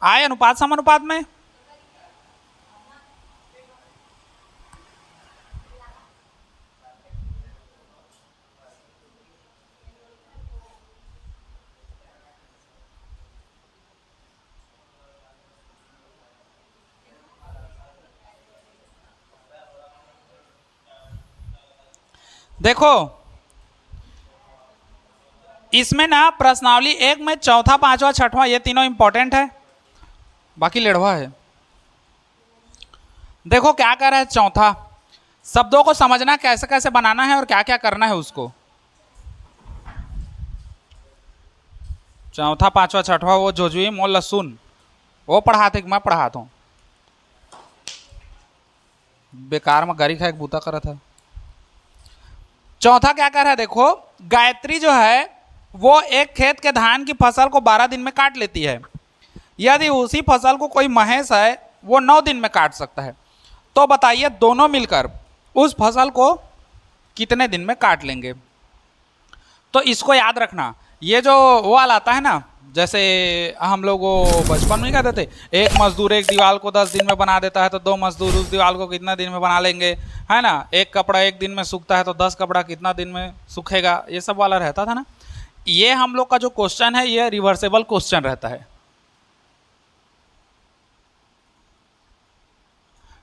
आय अनुपात समानुपात में। देखो इसमें ना प्रश्नावली एक में चौथा पांचवा छठवां ये तीनों इंपॉर्टेंट है, बाकी लेढ़वा है। देखो क्या कर रहा है चौथा, शब्दों को समझना कैसे कैसे बनाना है और क्या क्या करना है उसको। चौथा पांचवा छठवा वो जोजुई मोल लहसुन वो पढ़ाते कि मैं पढ़ाता हूँ, बेकार में गरी खा एक बूता करा था। चौथा क्या कर रहा है देखो, गायत्री जो है वो एक खेत के धान की फसल को 12 दिन में काट लेती है। यदि उसी फसल को कोई महेश है वो 9 दिन में काट सकता है, तो बताइए दोनों मिलकर उस फसल को कितने दिन में काट लेंगे। तो इसको याद रखना, ये जो वो वाला आता है ना, जैसे हम लोग वो बचपन में कहते थे एक मजदूर एक दीवार को 10 दिन में बना देता है, तो 2 मजदूर उस दीवार को कितना दिन में बना लेंगे, है ना। एक कपड़ा एक दिन में सूखता है तो 10 कपड़ा कितना दिन में सूखेगा, ये सब वाला रहता था ना। ये हम लोग का जो क्वेश्चन है ये रिवर्सेबल क्वेश्चन रहता है।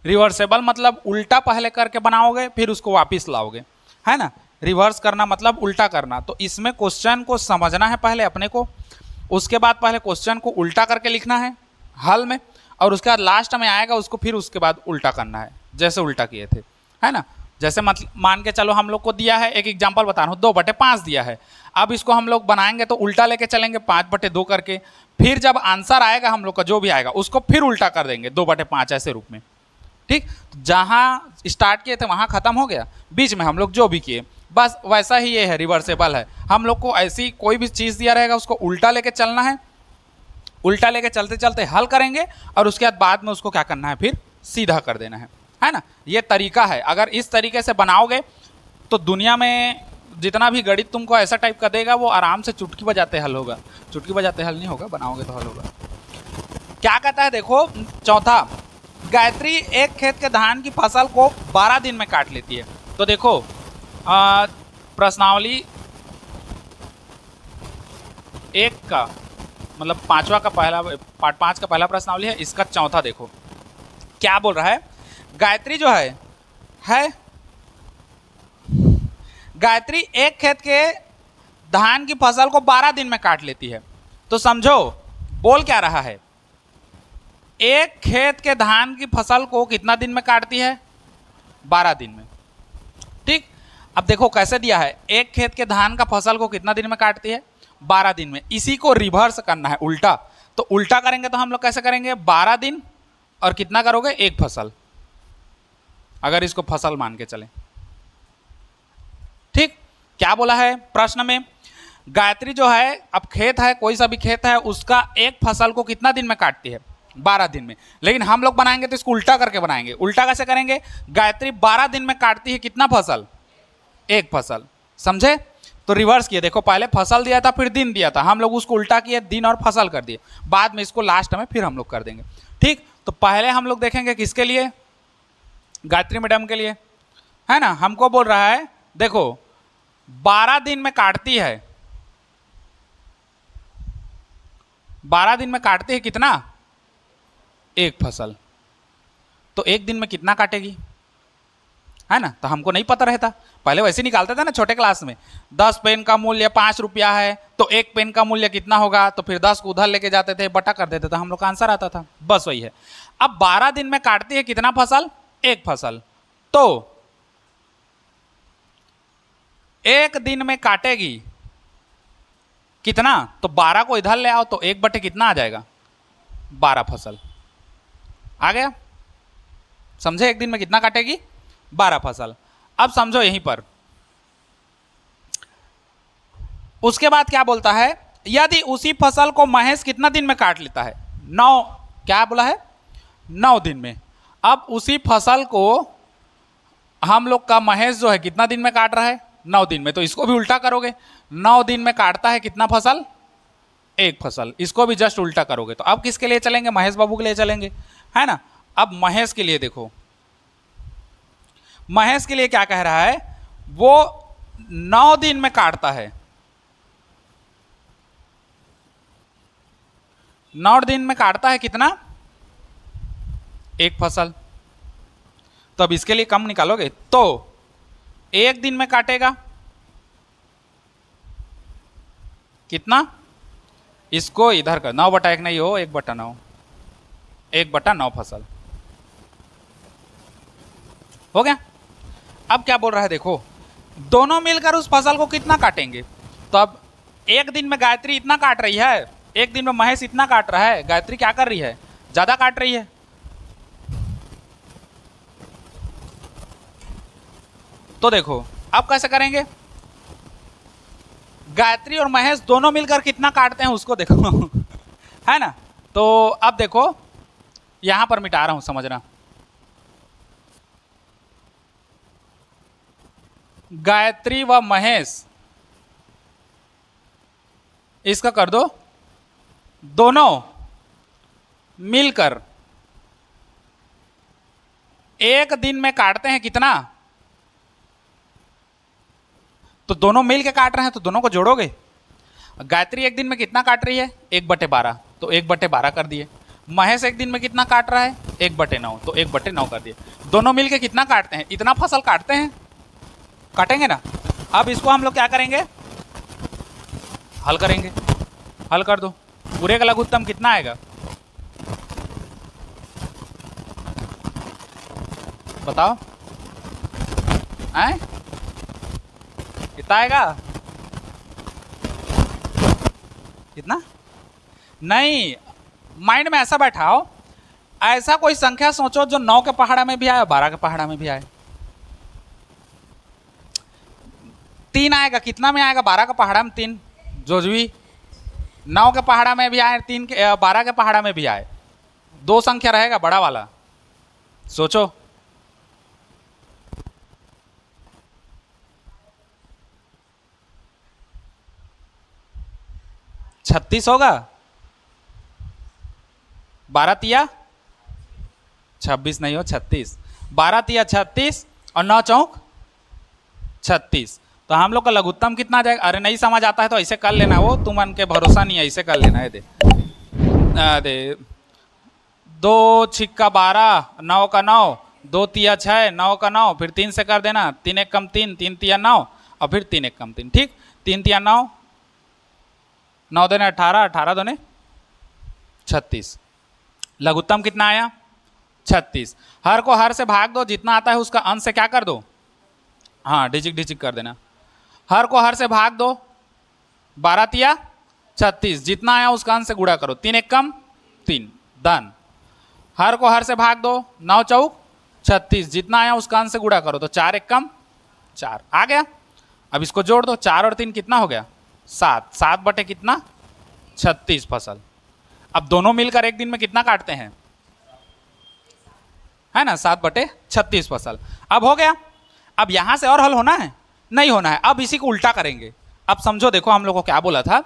रिवर्सेबल मतलब उल्टा पहले करके बनाओगे फिर उसको वापिस लाओगे, है ना। रिवर्स करना मतलब उल्टा करना। तो इसमें क्वेश्चन को समझना है पहले अपने को, उसके बाद पहले क्वेश्चन को उल्टा करके लिखना है हल में, और उसके बाद लास्ट में आएगा उसको फिर उसके बाद उल्टा करना है जैसे उल्टा किए थे, है ना। जैसे मतलब मान के चलो हम लोग को दिया है, एक एग्जांपल बता रहा हूँ, 2/5 दिया है। अब इसको हम लोग बनाएंगे तो उल्टा लेके चलेंगे 5/2 करके, फिर जब आंसर आएगा हम लोग का जो भी आएगा उसको फिर उल्टा कर देंगे 2/5 ऐसे रूप में। ठीक, जहाँ स्टार्ट किए थे वहाँ ख़त्म हो गया, बीच में हम लोग जो भी किए बस वैसा ही ये है, रिवर्सेबल है। हम लोग को ऐसी कोई भी चीज़ दिया रहेगा उसको उल्टा लेके चलना है, उल्टा लेके चलते चलते हल करेंगे और उसके बाद में उसको क्या करना है फिर सीधा कर देना है ना। ये तरीका है, अगर इस तरीके से बनाओगे तो दुनिया में जितना भी गणित तुमको ऐसा टाइप का देगा वो आराम से चुटकी बजाते हल होगा। चुटकी बजाते हल नहीं होगा, बनाओगे तो हल होगा। क्या कहता है देखो चौथा, गायत्री एक खेत के धान की फसल को 12 दिन में काट लेती है। तो देखो प्रश्नावली एक का मतलब पांचवा का पहला पार्ट 5 का पहला प्रश्नावली है, इसका चौथा देखो क्या बोल रहा है। गायत्री जो है गायत्री एक खेत के धान की फसल को 12 दिन में काट लेती है। तो समझो बोल क्या रहा है, एक खेत के धान की फसल को कितना दिन में काटती है, 12 दिन में। ठीक, अब देखो कैसे दिया है, एक खेत के धान का फसल को कितना दिन में काटती है, 12 दिन में। इसी को रिवर्स करना है उल्टा, तो उल्टा करेंगे तो हम लोग कैसे करेंगे, 12 दिन और कितना करोगे, एक फसल, अगर इसको फसल मान के चले। ठीक, क्या बोला है प्रश्न में, गायत्री जो है अब खेत है, कोई सा भी खेत है, उसका एक फसल को कितना दिन में काटती है, 12 दिन में। लेकिन हम लोग बनाएंगे तो इसको उल्टा करके बनाएंगे। उल्टा कैसे करेंगे, गायत्री 12 दिन में काटती है कितना फसल, एक फसल, समझे। तो रिवर्स किए, देखो पहले फसल दिया था फिर दिन दिया था, हम लोग उसको उल्टा किए, दिन और फसल कर दिए, बाद में इसको लास्ट में फिर हम लोग कर देंगे। ठीक, तो पहले हम लोग देखेंगे किसके लिए, गायत्री मैडम के लिए, है ना। हमको बोल रहा है देखो 12 दिन में काटती है, 12 दिन में काटती है कितना, एक फसल। तो एक दिन में कितना काटेगी, है ना। तो हमको नहीं पता रहता, पहले वैसे निकालते थे ना छोटे क्लास में, 10 पेन का मूल्य 5 रुपया है तो एक पेन का मूल्य कितना होगा, तो फिर 10 को उधर लेके जाते थे, बटा कर देते थे, हम लोग का आंसर आता था, बस वही है। अब 12 दिन में काटती है कितना फसल, एक फसल। तो एक दिन में काटेगी कितना, तो 12 को इधर ले आओ तो 1/, कितना आ जाएगा, 12 फसल आ गया, समझे। एक दिन में कितना काटेगी, 12 फसल। अब समझो यहीं पर, उसके बाद क्या बोलता है, यदि उसी फसल को महेश कितना दिन में काट लेता है, 9, क्या बोला है, 9 दिन में। अब उसी फसल को हम लोग का महेश जो है कितना दिन में काट रहा है, 9 दिन में। तो इसको भी उल्टा करोगे, 9 दिन में काटता है कितना फसल, एक फसल, इसको भी जस्ट उल्टा करोगे। तो अब किसके लिए चलेंगे? महेश बाबू के लिए चलेंगे, है ना। अब महेश के लिए देखो, महेश के लिए क्या कह रहा है, वो 9 दिन में काटता है, 9 दिन में काटता है कितना? एक फसल। तो अब इसके लिए कम निकालोगे तो 1 दिन में काटेगा कितना? इसको इधर कर, 9/1 नहीं हो, 1/9, 1/9 फसल हो गया। अब क्या बोल रहा है देखो, दोनों मिलकर उस फसल को कितना काटेंगे? तो अब 1 दिन में गायत्री इतना काट रही है, 1 दिन में महेश इतना काट रहा है, गायत्री क्या कर रही है? ज्यादा काट रही है। तो देखो अब कैसे करेंगे, गायत्री और महेश दोनों मिलकर कितना काटते हैं उसको देखो है ना। तो अब देखो यहां पर मिटा रहा हूं, समझना। गायत्री व महेश, इसका कर दो, दोनों मिलकर 1 दिन में काटते हैं कितना? तो दोनों मिल के काट रहे हैं तो दोनों को जोड़ोगे। गायत्री 1 दिन में कितना काट रही है? 1/12, तो 1/12 कर दिए। महेश 1 दिन में कितना काट रहा है? 1/9, तो 1/9 कर दिए। दोनों मिल के कितना काटते हैं? इतना फसल काटते हैं, काटेंगे ना। अब इसको हम लोग क्या करेंगे? हल करेंगे। हल कर दो, पूरे का लघुत्तम कितना आएगा बताओ? आए कितना आएगा? कितना? नहीं, माइंड में ऐसा बैठाओ, ऐसा कोई संख्या सोचो जो 9 के पहाड़ा में भी आए, 12 के पहाड़ा में भी आए। 3 आएगा, कितना में आएगा? 12 के पहाड़ा में 3, जोजवी। 9 के पहाड़ा में भी आए, 3 के 12 के पहाड़ा में भी आए, 2 संख्या रहेगा बड़ा वाला। सोचो, छत्तीस होगा। 12 तिया 26 नहीं हो, 36। 12 तिया 36 और 9 चौक 36। तो हम लोग का लघुत्तम कितना आ जाएगा? अरे नहीं समझ आता है तो ऐसे कर लेना, वो तुम मन के भरोसा नहीं है, ऐसे कर लेना है। दे 2 छिक्का 12, 9 का 9, 2 तिया 6, 9 का 9, फिर 3 से कर देना, 3 एक कम 3, 3 तिया 9, और फिर 3 एक कम 3, ठीक। 3 तिया 9, 9 दूने 18, 18 दूने 36। लघुत्तम कितना आया? 36। हर को हर से भाग दो, जितना आता है उसका अंश से क्या कर दो? हाँ, डिजिट डिजिट कर देना। हर को हर से भाग दो, 12 तिया 36, जितना आया उसका अंश से गुणा करो, 3 एक कम 3, डन। हर को हर से भाग दो, 9 चौक 36, जितना आया उसका अंश से गुणा करो, तो 4 एक कम 4 आ गया। अब इसको जोड़ दो, 4 और 3 कितना हो गया? 7, 7 बटे कितना? 36 फसल। अब दोनों मिलकर 1 दिन में कितना काटते हैं? है ना, 7/36 फसल। अब हो गया। अब यहां से और हल होना है? नहीं होना है। अब इसी को उल्टा करेंगे। अब समझो, देखो हम लोग को क्या बोला था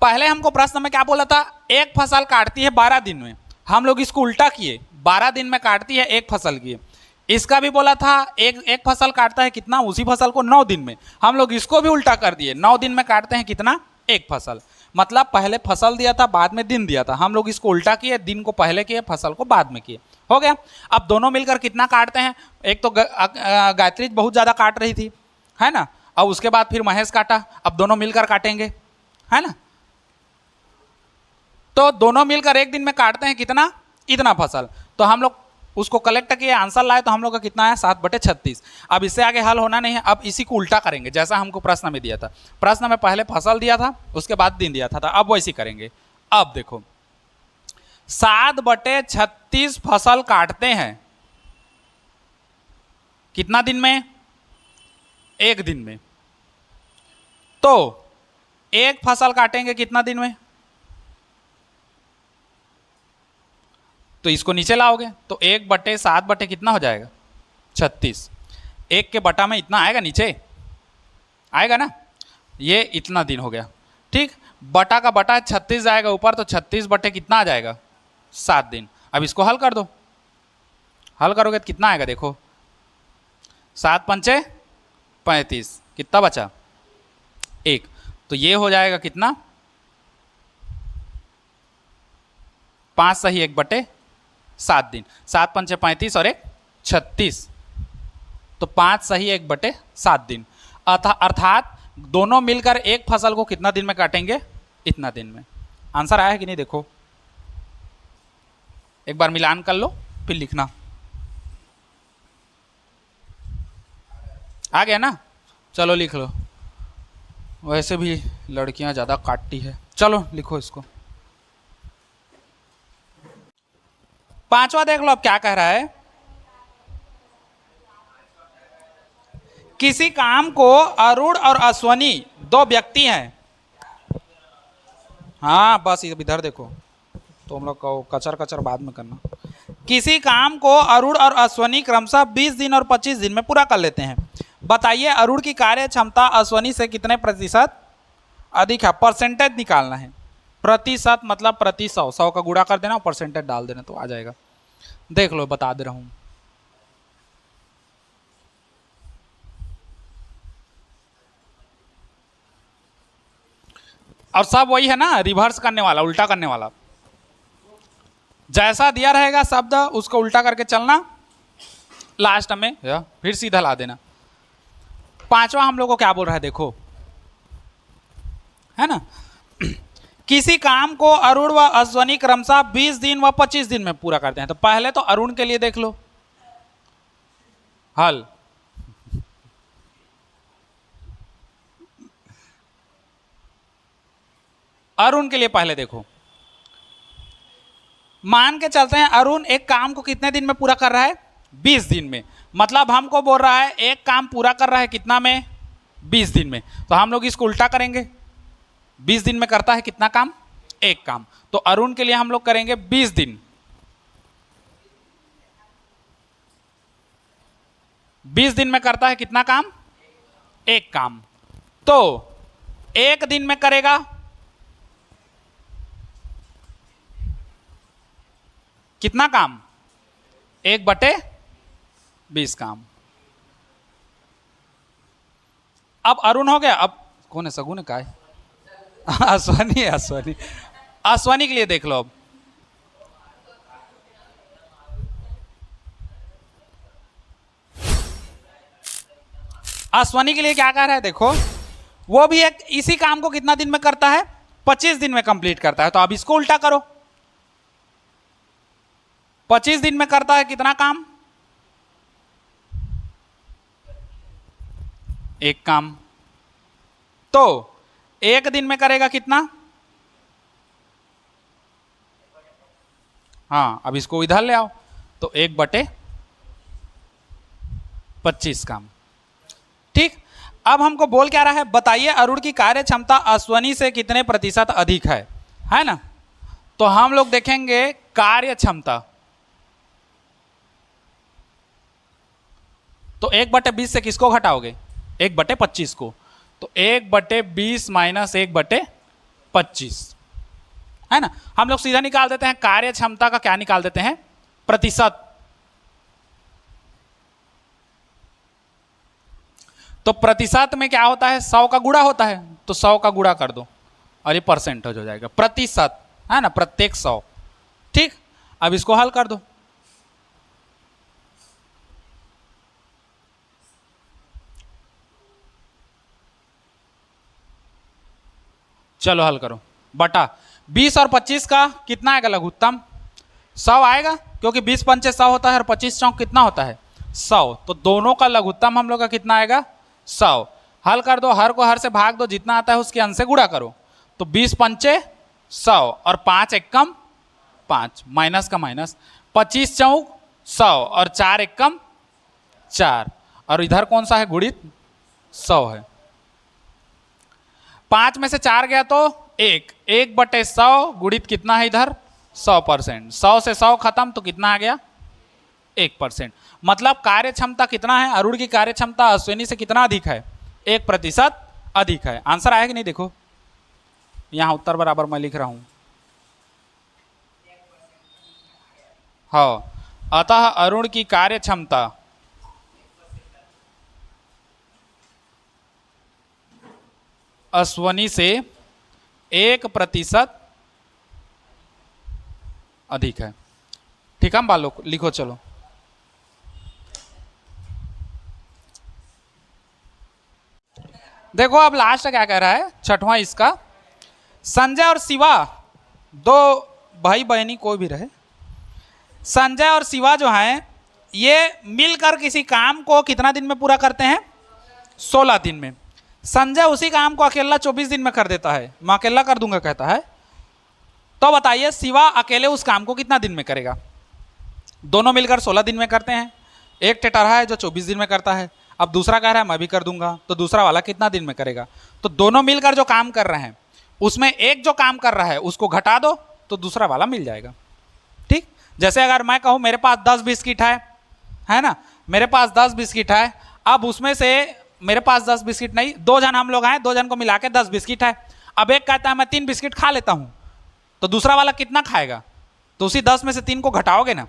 पहले, हमको प्रश्न में क्या बोला था? एक फसल काटती है 12 दिन में। हम लोग इसको उल्टा किए, 12 दिन में काटती है एक फसल की। इसका भी बोला था एक फसल काटता है कितना? उसी फसल को 9 दिन में। हम लोग इसको भी उल्टा कर दिए, 9 दिन में काटते हैं कितना? एक फसल। मतलब पहले फसल दिया था, बाद में दिन दिया था, हम लोग इसको उल्टा किए, दिन को पहले किए, फसल को बाद में किए। हो गया। अब दोनों मिलकर कितना काटते हैं? एक तो गायत्री बहुत ज्यादा काट रही थी, है ना, और उसके बाद फिर महेश काटा। अब दोनों मिलकर काटेंगे, है ना। तो दोनों मिलकर 1 दिन में काटते हैं कितना? इतना फसल। तो हम लोग उसको कलेक्ट किए, आंसर लाए, तो हम लोग का कितना है? 7/36। अब इससे आगे हल होना नहीं है। अब इसी को उल्टा करेंगे, जैसा हमको प्रश्न में दिया था। प्रश्न में पहले फसल दिया था, उसके बाद दिन दिया था, अब वैसे करेंगे। अब देखो, 7/36 फसल काटते हैं कितना दिन में? 1 दिन में। तो एक फसल काटेंगे कितना दिन में? तो इसको नीचे लाओगे तो 1/7 कितना हो जाएगा? 36। 1 के बटा में इतना आएगा, नीचे आएगा ना, ये इतना दिन हो गया, ठीक। ठीक, बटा का बटा 36 जाएगा ऊपर, तो 36 बटे कितना आ जाएगा 7 दिन। अब इसको हल कर दो, हल करोगे तो कितना आएगा देखो, 7 पंचे 35, कितना बचा 1, तो ये हो जाएगा कितना 5 सही 1 बटे 7 दिन, 7 पंचे 35 और 1 36, तो 5 सही 1 बटे 7 दिन। अर्थात दोनों मिलकर एक फसल को कितना दिन में काटेंगे, इतना दिन में। आंसर आया है कि नहीं देखो, एक बार मिलान कर लो फिर लिखना। आ गया ना, चलो लिख लो, वैसे भी लड़कियां ज़्यादा काटती है। चलो लिखो इसको। पांचवा देख लो अब क्या कह रहा है, किसी काम को अरुण और अश्वनी दो व्यक्ति हैं। हाँ बस इधर देखो, तो हम लोग को कचर कचर बाद में करना। किसी काम को अरुण और अश्वनी क्रमशः 20 दिन और 25 दिन में पूरा कर लेते हैं। बताइए अरुण की कार्य क्षमता अश्वनी से कितने प्रतिशत अधिक है। परसेंटेज निकालना है, प्रतिशत मतलब प्रति 100, 100 का गुणा कर देना और परसेंटेज डाल देना तो आ जाएगा। देख लो बता दे रहा हूं। और सब वही है ना, रिवर्स करने वाला, उल्टा करने वाला। जैसा दिया रहेगा शब्द उसको उल्टा करके चलना, लास्ट में या फिर सीधा ला देना। पांचवा हम लोग को क्या बोल रहा है देखो, है ना, किसी काम को अरुण व अश्वनी क्रमशः 20 दिन व 25 दिन में पूरा करते हैं। तो पहले तो अरुण के लिए देख लो हल। अरुण के लिए पहले देखो, मान के चलते हैं अरुण एक काम को कितने दिन में पूरा कर रहा है, 20 दिन में। मतलब हमको बोल रहा है एक काम पूरा कर रहा है कितना में, 20 दिन में। तो हम लोग इसको उल्टा करेंगे, 20 दिन में करता है कितना काम, एक काम। तो अरुण के लिए हम लोग करेंगे 20 दिन, 20 दिन में करता है कितना काम, एक काम। तो एक दिन में करेगा कितना काम, 1/20 काम। अब अरुण हो गया, अब कौन है, सगुन है का है? अश्वनी है, अश्वनी। अश्वनी के लिए देख लो अब, अश्वनी के लिए क्या कह रहा है देखो, वो भी एक इसी काम को कितना दिन में करता है, 25 दिन में कंप्लीट करता है। तो अब इसको उल्टा करो, 25 दिन में करता है कितना काम, एक काम। तो एक दिन में करेगा कितना, हाँ अब इसको इधर ले आओ, तो 1/25 काम। ठीक, अब हमको बोल क्या रहा है, बताइए अरुण की कार्य क्षमता अश्वनी से कितने प्रतिशत अधिक है ना। तो हम लोग देखेंगे कार्य क्षमता, तो 1/20 से किसको घटाओगे, 1/25 को। तो 1/20 माइनस 1/25 है ना। हम लोग सीधा निकाल देते हैं कार्य क्षमता का, क्या निकाल देते हैं, प्रतिशत। तो प्रतिशत में क्या होता है, 100 का गुणा होता है, तो 100 का गुणा कर दो और ये परसेंटेज हो जाएगा, प्रतिशत है ना, प्रत्येक 100। ठीक, अब इसको हल कर दो। चलो हल करो, बटा 20 और 25 का कितना आएगा लघुत्तम, 100 आएगा, क्योंकि 20 पंचे 100 होता है और 25 चौक कितना होता है 100। तो दोनों का लघुत्तम हम लोग का कितना आएगा 100। हल कर दो, हर को हर से भाग दो, जितना आता है उसके अंश से गुणा करो। तो 20 पंचे 100 और 5 एकम 5, माइनस का माइनस, 25 चौक 100 और 4 एकम 4, और इधर कौन सा है गुणित 100 है। 5 में से 4 गया तो 1/100 गुणित कितना है इधर 100%, 100 से 100 खत्म तो कितना आ गया 1%। मतलब कार्य क्षमता कितना है, अरुण की कार्य क्षमता अश्विनी से कितना अधिक है, 1% अधिक है। आंसर आया कि नहीं देखो, यहाँ उत्तर बराबर मैं लिख रहा हूँ। हाँ, अतः अरुण की कार्य क्षमता अश्वनी से 1% अधिक है। ठीक है बालों लिखो चलो। देखो अब लास्ट क्या कह रहा है, छठवां इसका, संजय और शिवा दो भाई बहनी कोई भी रहे, संजय और शिवा जो हैं ये मिलकर किसी काम को कितना दिन में पूरा करते हैं? 16 दिन में। संजय उसी काम को अकेला 24 दिन में कर देता है, मैं अकेला कर दूंगा कहता है। तो बताइए शिवा अकेले उस काम को कितना दिन में करेगा? दोनों मिलकर 16 दिन में करते हैं, एक टेटरहा है जो 24 दिन में करता है, अब दूसरा कह रहा है मैं भी कर दूंगा, तो दूसरा वाला कितना दिन में करेगा? तो दोनों मिलकर जो काम कर रहे हैं उसमें एक जो काम कर रहा है उसको घटा दो तो दूसरा वाला मिल जाएगा। ठीक, जैसे अगर मैं कहूँ मेरे पास 10 बिस्किट है ना, मेरे पास 10 बिस्किट है, अब उसमें से मेरे पास 10 बिस्किट नहीं, 2 जन हम लोग हैं, 2 जन को मिला के 10 बिस्किट है। अब एक कहता है मैं 3 बिस्किट खा लेता हूँ, तो दूसरा वाला कितना खाएगा? तो उसी 10 में से 3 को घटाओगे ना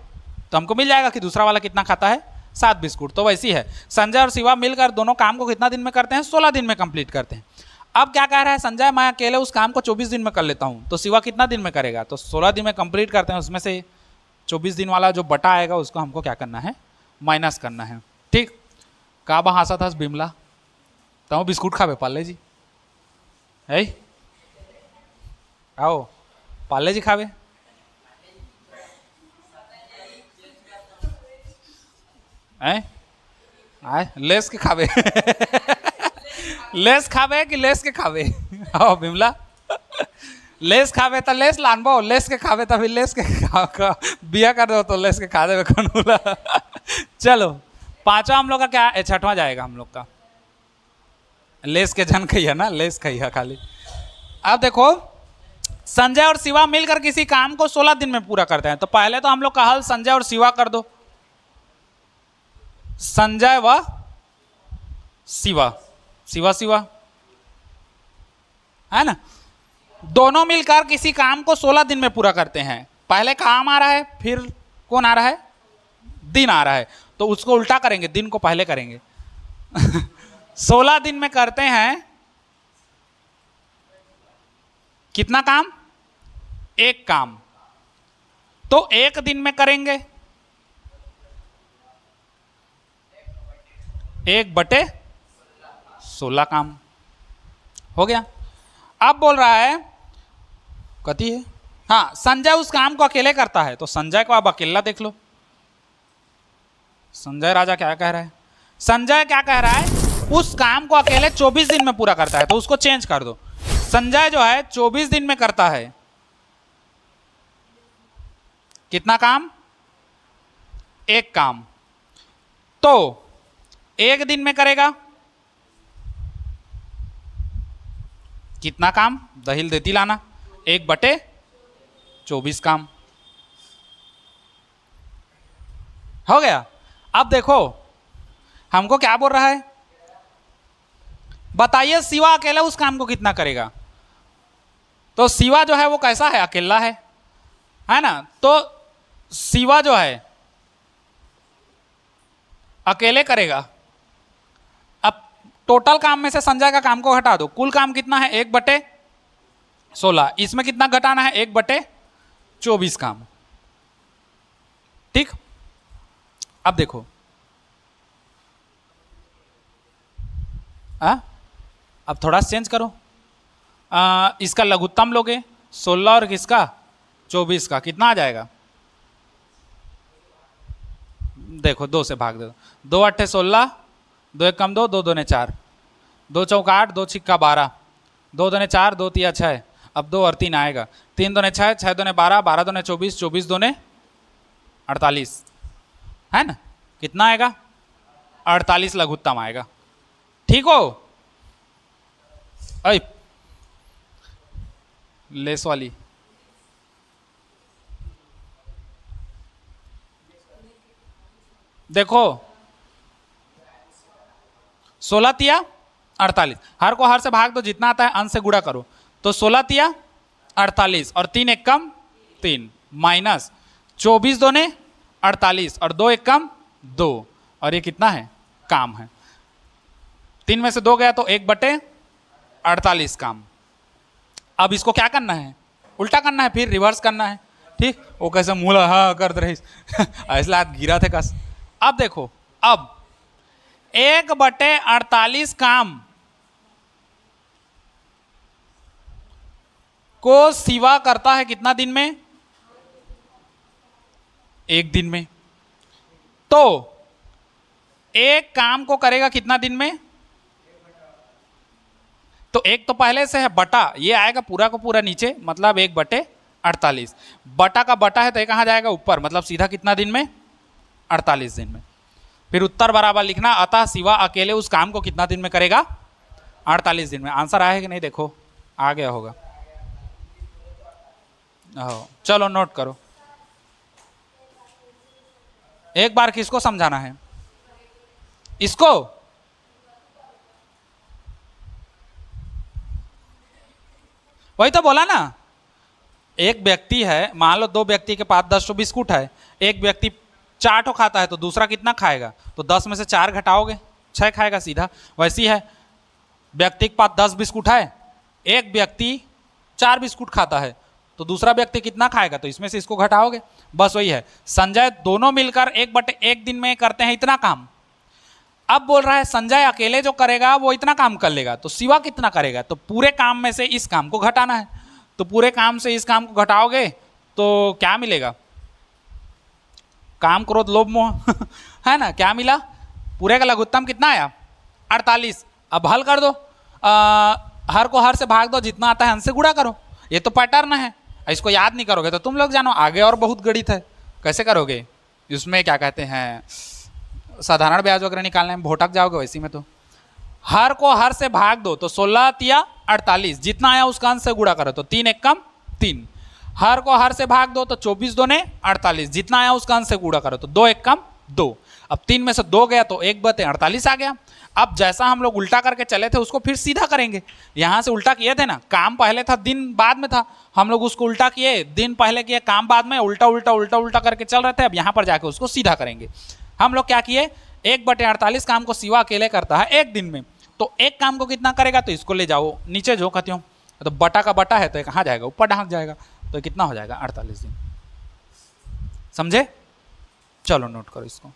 तो हमको मिल जाएगा कि दूसरा वाला कितना खाता है, 7 बिस्कुट। तो वैसी है, संजय और शिवा मिलकर दोनों काम को कितना दिन में करते हैं? 16 दिन में कंप्लीट करते हैं। अब क्या कह रहा है संजय, मैं अकेले उस काम को 24 दिन में कर लेता हूँ, तो शिवा कितना दिन में करेगा? तो 16 दिन में कंप्लीट करते हैं, उसमें से 24 दिन वाला जो बटा आएगा उसको हमको क्या करना है? माइनस करना है। ठीक, का बहासा था बिमला तो बिस्कुट खावे पाले जी है, आओ पाले जी खावे आए लेस के खावे लेस खावे कि लेस के खावे? आओ बिमला, लेस खावे तो लेस लानबो, लेस के खावे तो फिर लेस के बिया कर दो तो लेस के खा दे कनूला। चलो पांचवा हम लोग का क्या, छठवां जाएगा हम लोग का, लेस के जन कही है ना, लेस कही है खाली। अब देखो संजय और शिवा मिलकर किसी काम को 16 दिन में पूरा करते हैं, तो पहले तो हम लोग का हल संजय और शिवा कर दो, संजय व शिवा, शिवा शिवा है ना, दोनों मिलकर किसी काम को 16 दिन में पूरा करते हैं। पहले काम आ रहा है, फिर कौन आ रहा है? दिन आ रहा है, तो उसको उल्टा करेंगे, दिन को पहले करेंगे। 16 दिन में करते हैं कितना काम? एक काम, तो एक दिन में करेंगे 1/16 काम हो गया। अब बोल रहा है कती है, हाँ संजय उस काम को अकेले करता है, तो संजय को अब अकेला देख लो। संजय राजा क्या कह रहा है? संजय क्या कह रहा है? उस काम को अकेले 24 दिन में पूरा करता है, तो उसको चेंज कर दो। संजय जो है 24 दिन में करता है कितना काम? एक काम, तो एक दिन में करेगा कितना काम? दहिल देती लाना, 1/24 काम हो गया। अब देखो हमको क्या बोल रहा है, बताइए शिवा अकेला उस काम को कितना करेगा? तो शिवा जो है वो कैसा है? अकेला है ना, तो शिवा जो है अकेले करेगा। अब टोटल काम में से संजय का काम को हटा दो, कुल काम कितना है? 1/16, इसमें कितना घटाना है? 1/24 काम। ठीक, अब देखो अब थोड़ा चेंज करो, इसका लघुत्तम लोगे 16 और किसका? 24 का, कितना आ जाएगा? देखो 2 से भाग दो, 2 8 16, 2 1 कम 2, 2 2 4, 2 चौका 8, 2 छिक्का 12, 2 2 4, 2 3 6, अब 2 और 3 आएगा, 3 2 6, 6 2 12, 12 2 24, 24 2 48 है ना, कितना आएगा? 48 लघुत्तम आएगा। ठीक हो? अरे लेस वाली देखो 16 तिया 48, हर को हर से भाग दो, जितना आता है अंश से गुणा करो, तो 16 तिया 48 और 3 एक कम 3 माइनस 24 दूने 48 और 2 एक कम 2 और ये कितना है काम है। 3 में से 2 गया तो 1/48 काम। अब इसको क्या करना है उल्टा करना है फिर रिवर्स करना है। ठीक वो कैसे मूला हाँ कर रही ऐसे हाथ गिरा थे कस। अब देखो अब 1/48 काम को सिवा करता है कितना दिन में 1 दिन में। तो एक काम को करेगा कितना दिन में तो एक तो पहले से है बटा ये आएगा पूरा का पूरा नीचे मतलब 1/48 बटा का बटा है तो ये कहाँ जाएगा ऊपर मतलब सीधा कितना दिन में 48 दिन में। फिर उत्तर बराबर लिखना अतः शिवा अकेले उस काम को कितना दिन में करेगा 48 दिन में। आंसर आया कि नहीं देखो आ गया होगा। चलो नोट करो एक बार किसको समझाना है इसको वही तो बोला ना एक व्यक्ति है मान लो 2 व्यक्ति के पास 10 बिस्कुट है एक व्यक्ति 4 ठो खाता है तो दूसरा कितना खाएगा तो 10 में से 4 घटाओगे 6 खाएगा सीधा। वैसी है व्यक्ति के पास 10 बिस्कुट है एक व्यक्ति 4 बिस्कुट खाता है तो दूसरा व्यक्ति कितना खाएगा तो इसमें से इसको घटाओगे बस वही है। संजय दोनों मिलकर 1/1 दिन में करते हैं इतना काम। अब बोल रहा है संजय अकेले जो करेगा वो इतना काम कर लेगा तो शिवा कितना करेगा तो पूरे काम में से इस काम को घटाना है। तो पूरे काम से इस काम को घटाओगे तो क्या मिलेगा काम क्रोध लोभ मोह है ना क्या मिला पूरे का लघुत्तम कितना आया 48। अब हल कर दो हर को हर से भाग दो जितना आता है हर से गुणा करो। ये तो पैटर्न है इसको याद नहीं करोगे तो तुम लोग जानो आगे और बहुत गणित है कैसे करोगे इसमें क्या कहते हैं साधारण ब्याज वगैरह निकालने में भोटक जाओगे वैसी में। तो हर को हर से भाग दो तो 16 तिया 48 जितना आया उसका अंश से गुणा करो तो 3 एक कम 3। हर को हर से भाग दो तो 24 दूने 48 जितना आया उसका अंश से गुणा करो तो 2 एक कम 2। अब 3 में से 2 गया तो 1/48 आ गया। अब जैसा हम लोग उल्टा करके चले थे उसको फिर सीधा करेंगे। यहाँ से उल्टा किए थे ना काम पहले था दिन बाद में था हम लोग उसको उल्टा किए दिन पहले किए काम बाद में उल्टा उल्टा उल्टा उल्टा करके चल रहे थे। अब यहाँ पर जाके उसको सीधा करेंगे। हम लोग क्या किए 1/48 काम को शिवा अकेले करता है 1 दिन में तो एक काम को कितना करेगा तो इसको ले जाओ नीचे जो कहती हूँ तो बटा का बटा है तो कहाँ जाएगा ऊपर ढांक जाएगा तो कितना हो जाएगा 48 दिन। समझे चलो नोट करो इसको।